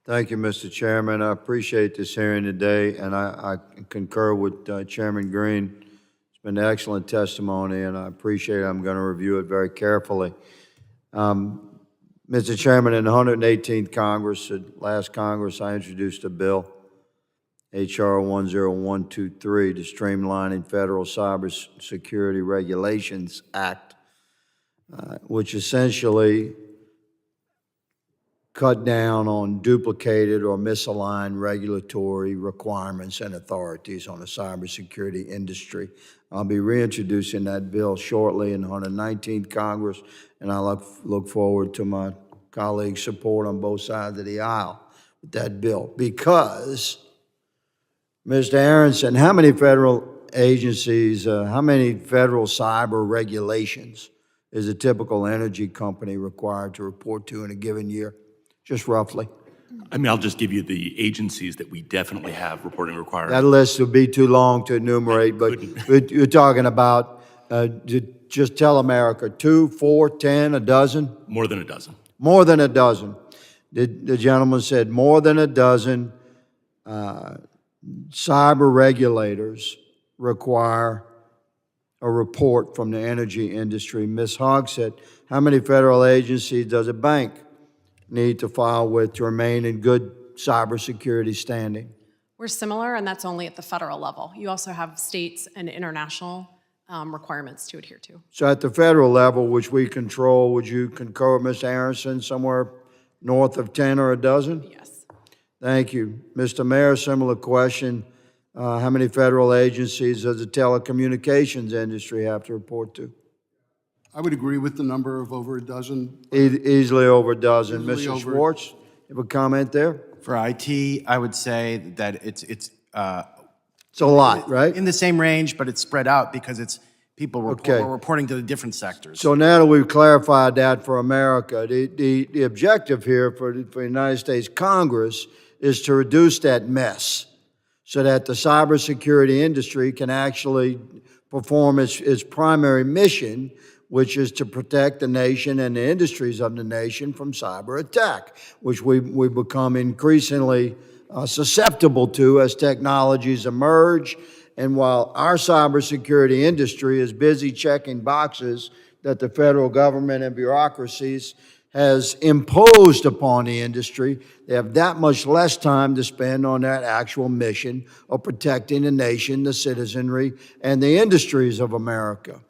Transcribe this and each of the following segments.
Thank you, Mr. Chairman. I appreciate this hearing today, and I concur with Chairman Green. It's been excellent testimony, and I appreciate it. I'm going to review it very carefully. Mr. Chairman, in the 118th Congress, the last Congress, I introduced a bill, H.R. 10123, the Streamlining Federal Cybersecurity Regulations Act, which essentially cut down on duplicated or misaligned regulatory requirements and authorities on the cybersecurity industry. I'll be reintroducing that bill shortly in the 119th Congress, and I look forward to my colleagues' support on both sides of the aisle with that bill. Because, Mr. Aronson, how many federal agencies, how many federal cyber regulations is a typical energy company required to report to in a given year? Just roughly. I mean, I'll just give you the agencies that we definitely have reporting requirements. That list would be too long to enumerate, but you're talking about just tell America, 2, 4, 10, a dozen? More than a dozen. More than a dozen. The gentleman said more than a dozen cyber regulators require a report from the energy industry. Ms. Hogg said, how many federal agencies does a bank need to file with to remain in good cybersecurity standing? We're similar, and that's only at the federal level. You also have states and international requirements to adhere to. So at the federal level, which we control, would you concur with Ms. Aronson, somewhere north of 10 or a dozen? Yes. Thank you. Mr. Mayor, similar question. How many federal agencies does the telecommunications industry have to report to? I would agree with the number of over a dozen. Easily over a dozen. Easily Mr. over. Schwartz, you have a comment there? For IT, I would say that it's a lot, right? in the same range, but it's spread out because it's people Okay. are reporting to the different sectors. So now that we've clarified that for America, the objective here for the United States Congress is to reduce that mess so that the cybersecurity industry can actually perform its primary mission, which is to protect the nation and the industries of the nation from cyber attack, which we become increasingly susceptible to as technologies emerge. And while our cybersecurity industry is busy checking boxes that the federal government and bureaucracies has imposed upon the industry, they have that much less time to spend on that actual mission of protecting the nation, the citizenry, and the industries of America.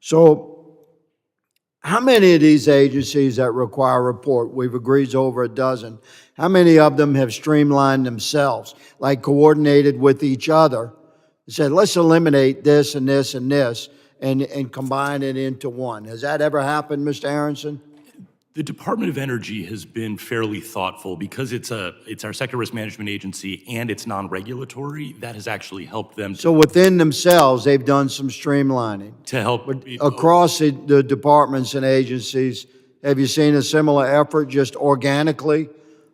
So, how many of these agencies that require a report, we've agreed over a dozen, how many of them have streamlined themselves, like coordinated with each other, and said, let's eliminate this and this and this and combine it into one? Has that ever happened, Mr. Aronson? The Department of Energy has been fairly thoughtful because it's our sector risk management agency and it's non-regulatory. That has actually helped them So within themselves, they've done some streamlining. to help. Across the departments and agencies, have you seen a similar effort just organically?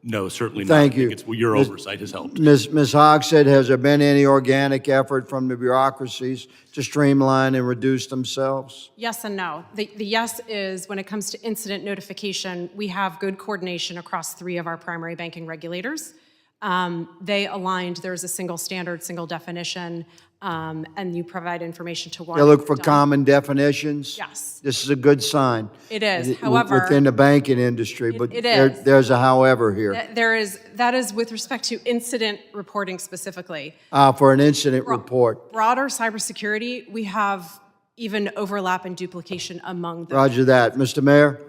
No, certainly not. Thank I think you. it's, your oversight has helped. Ms. Hogg said, has there been any organic effort from the bureaucracies to streamline and reduce themselves? Yes and no. The yes is when it comes to incident notification, we have good coordination across 3 of our primary banking regulators. They aligned, there's a single standard, single definition, and you provide information to one. They look for common definitions? Yes. This is a good sign. It is. However, within the banking industry, but it is. there's a however here. That is with respect to incident reporting specifically. For an incident report. Broader cybersecurity, we have even overlap and duplication among them. Roger that. Mr. Mayor?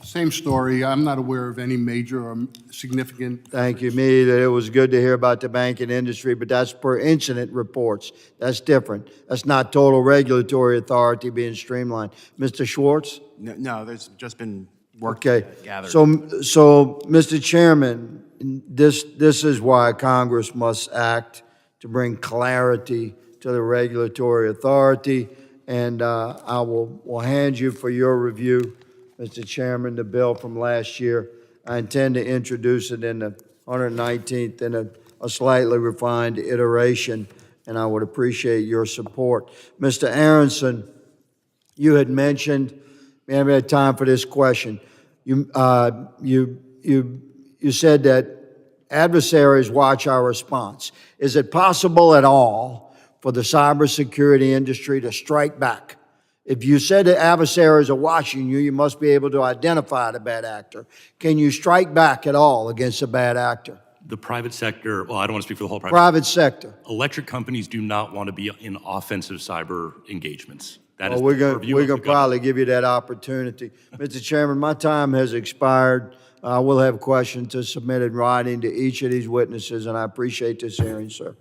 Same story. I'm not aware of any major or significant. Thank you. Me either. It was good to hear about the banking industry, but that's per incident reports. That's different. That's not total regulatory authority being streamlined. Mr. Schwartz? No, there's just been work gathered. So, Mr. Chairman, this is why Congress must act to bring clarity to the regulatory authority, and I will hand you for your review, Mr. Chairman, the bill from last year. I intend to introduce it in the 119th in a slightly refined iteration, and I would appreciate your support. Mr. Aronson, you had mentioned, we haven't had time for this question. You said that adversaries watch our response. Is it possible at all for the cybersecurity industry to strike back? If you said that adversaries are watching you, you must be able to identify the bad actor. Can you strike back at all against a bad actor? The private sector, well, I don't want to speak for the whole Private sector. Electric companies do not want to be in offensive cyber engagements. That Well, is we're the going purview we're of the going to probably give you that opportunity. Mr. Chairman, my time has expired. We'll have questions to submit in writing to each of these witnesses, and I appreciate this hearing, sir.